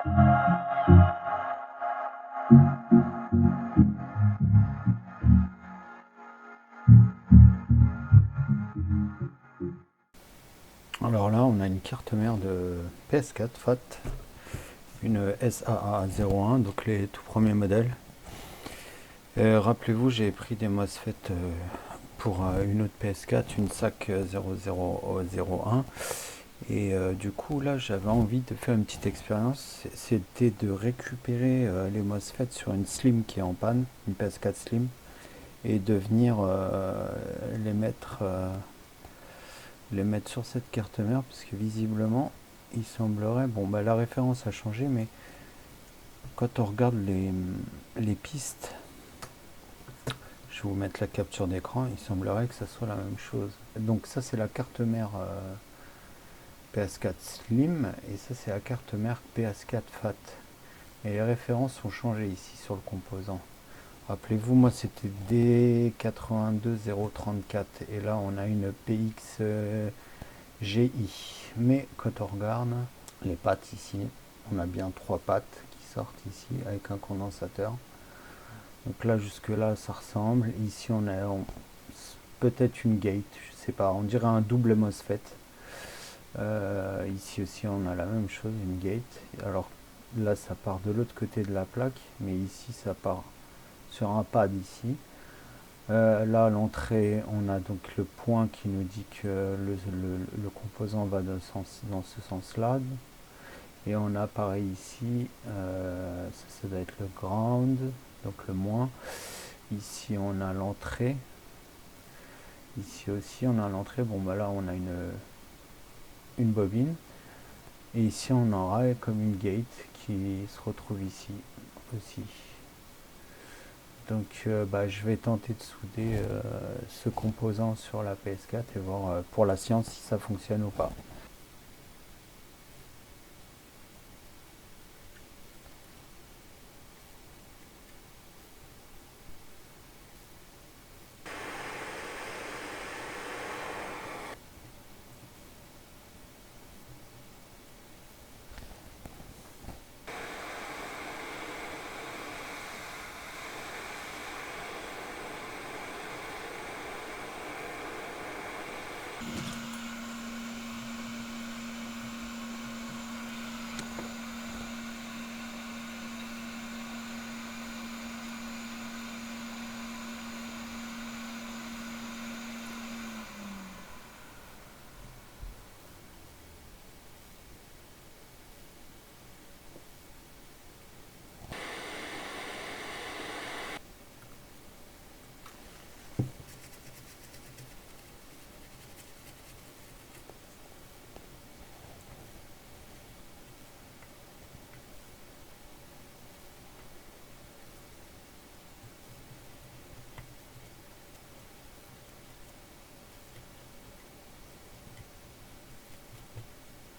Alors là, on a une carte mère de PS4 FAT, une SAA01, donc les tout premiers modèles. Rappelez-vous, j'ai pris des MOSFET pour une autre PS4, une SAC 0001. Et du coup, là, j'avais envie de faire une petite expérience. C'était de récupérer les MOSFET sur une Slim qui est en panne, une PS4 Slim, et de venir les mettre sur cette carte mère, parce que visiblement, il semblerait, bon bah la référence a changé, mais quand on regarde les pistes, je vais vous mettre la capture d'écran, il semblerait que ça soit la même chose. Donc ça c'est la carte mère PS4 Slim, et ça c'est la carte mère PS4 FAT. Et les références ont changé ici sur le composant. Rappelez-vous, moi c'était D82034, et là on a une PX GI. Mais quand on regarde les pattes ici, on a bien 3 pattes qui sortent ici avec un condensateur. Donc là jusque là ça ressemble. Ici on a peut-être une gate, je sais pas, on dirait un double MOSFET. Ici aussi on a la même chose, une gate. Alors là ça part de l'autre côté de la plaque, mais ici ça part sur un pad ici. Là à l'entrée on a donc le point qui nous dit que le composant va dans ce sens là, et on a pareil ici, ça doit être le ground, donc le moins. Ici on a l'entrée, ici aussi on a l'entrée. Bon bah là on a une bobine, et ici on aura comme une gate qui se retrouve ici aussi. Donc je vais tenter de souder ce composant sur la PS4 et voir pour la science si ça fonctionne ou pas.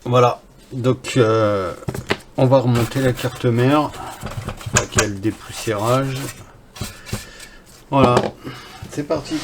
Voilà, donc on va remonter la carte mère avec le dépoussiérage. Voilà, c'est parti.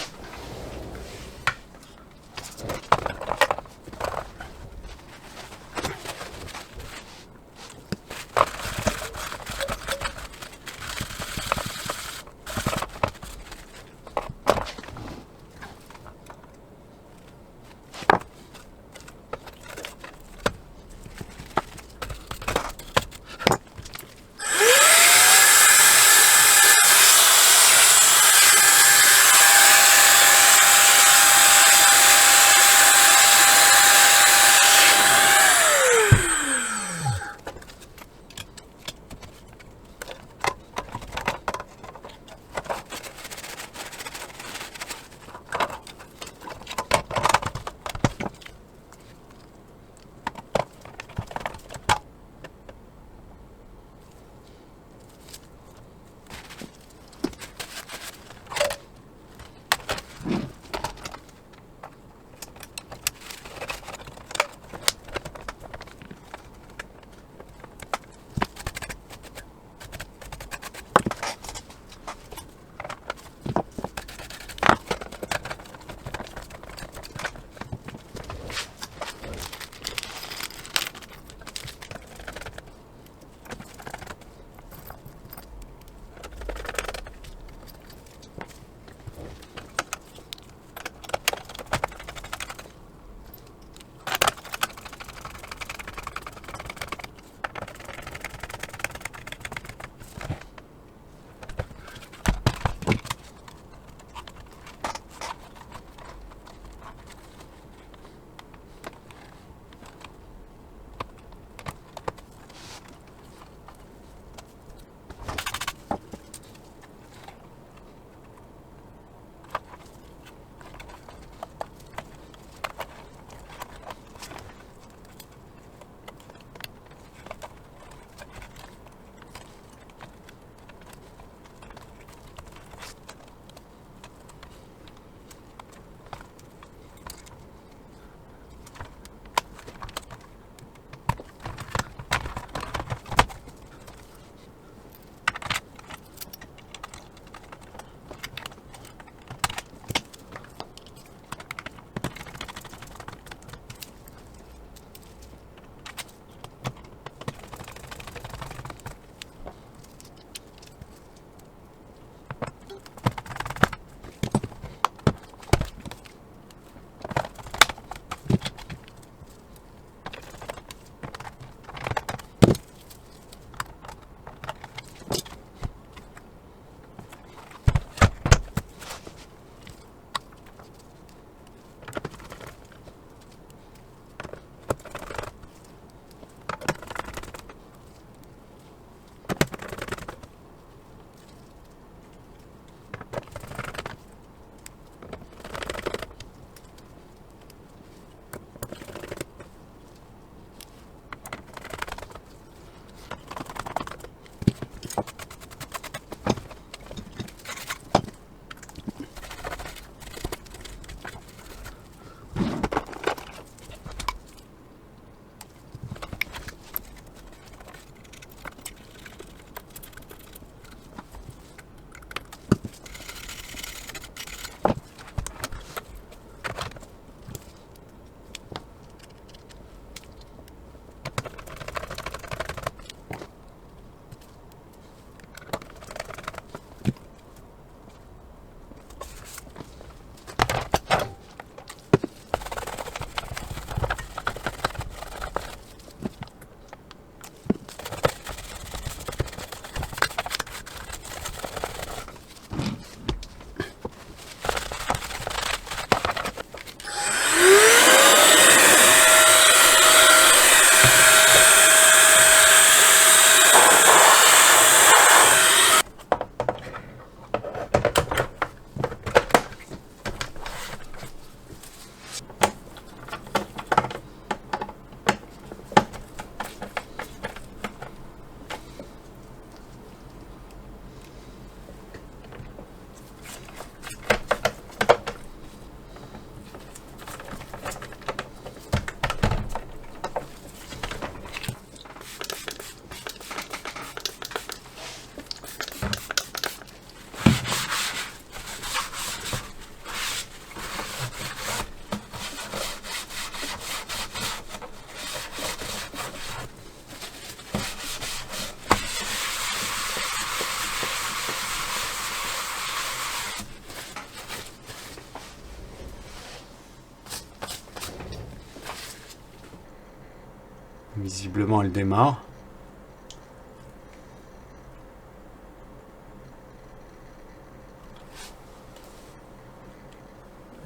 Visiblement, elle démarre.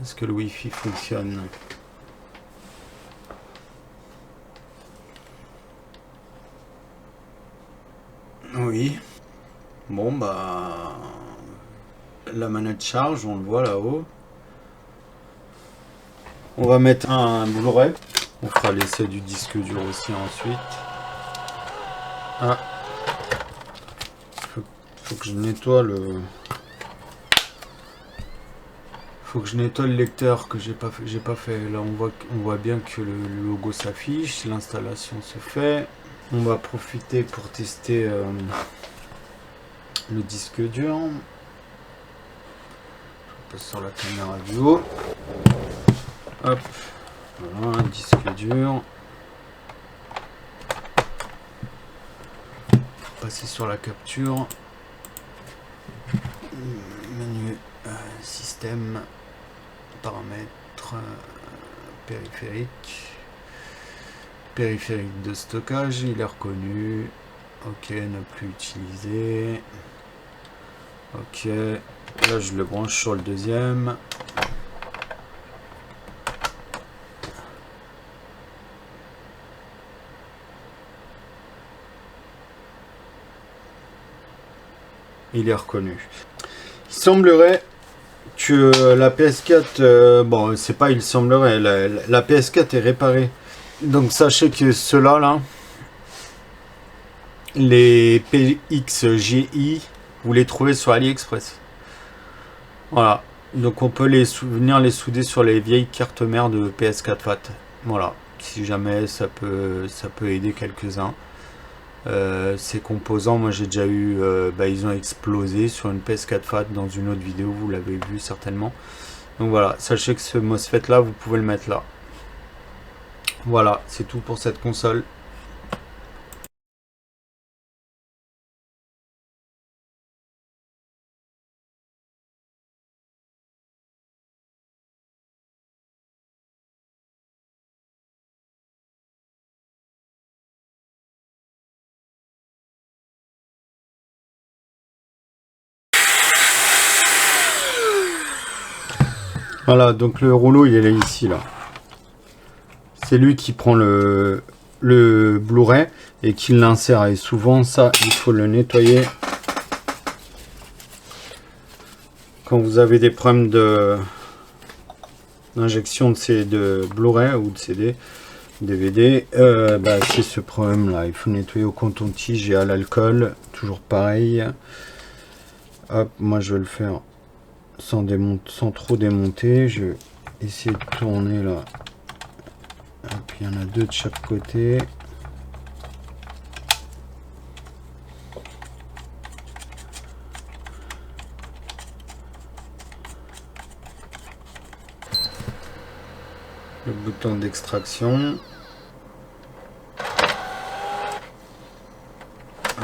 Est-ce que le Wi-Fi fonctionne? Oui. Bon, bah... La manette charge, on le voit là-haut. On va mettre un Blu-ray. On fera l'essai du disque dur aussi ensuite. Ah. Faut que je nettoie le... Faut que je nettoie le lecteur que j'ai pas fait. Là, on voit bien que le logo s'affiche. L'installation se fait. On va profiter pour tester le disque dur. Je passe sur la caméra du haut. Hop. Voilà, un disque dur. Passer sur la capture. Menu système. Paramètres. Périphérique de stockage, il est reconnu. Ok, ne plus utilisé. Ok, là je le branche sur le deuxième. Il est reconnu. Il semblerait que la PS4, bon c'est pas il semblerait, la PS4 est réparée. Donc sachez que ceux-là, là, les PXGI, vous les trouvez sur AliExpress. Voilà. Donc on peut venir les souder sur les vieilles cartes mères de PS4 FAT. Voilà. Si jamais ça peut aider quelques-uns. Ces composants, moi j'ai déjà eu, ils ont explosé sur une PS4 FAT dans une autre vidéo, vous l'avez vu certainement. Donc voilà, sachez que ce MOSFET là, vous pouvez le mettre là. Voilà, c'est tout pour cette console. Voilà, donc le rouleau il est là, ici là. C'est lui qui prend le Blu-ray et qui l'insère. Et souvent ça, il faut le nettoyer. Quand vous avez des problèmes d'injection de Blu-ray ou de CD, DVD, c'est ce problème là. Il faut nettoyer au coton-tige et à l'alcool. Toujours pareil. Hop, moi je vais le faire sans trop démonter. Je vais essayer de tourner là. Hop, il y en a deux de chaque côté. Le bouton d'extraction.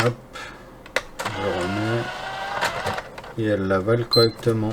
Hop, je remets et elle l'avale correctement.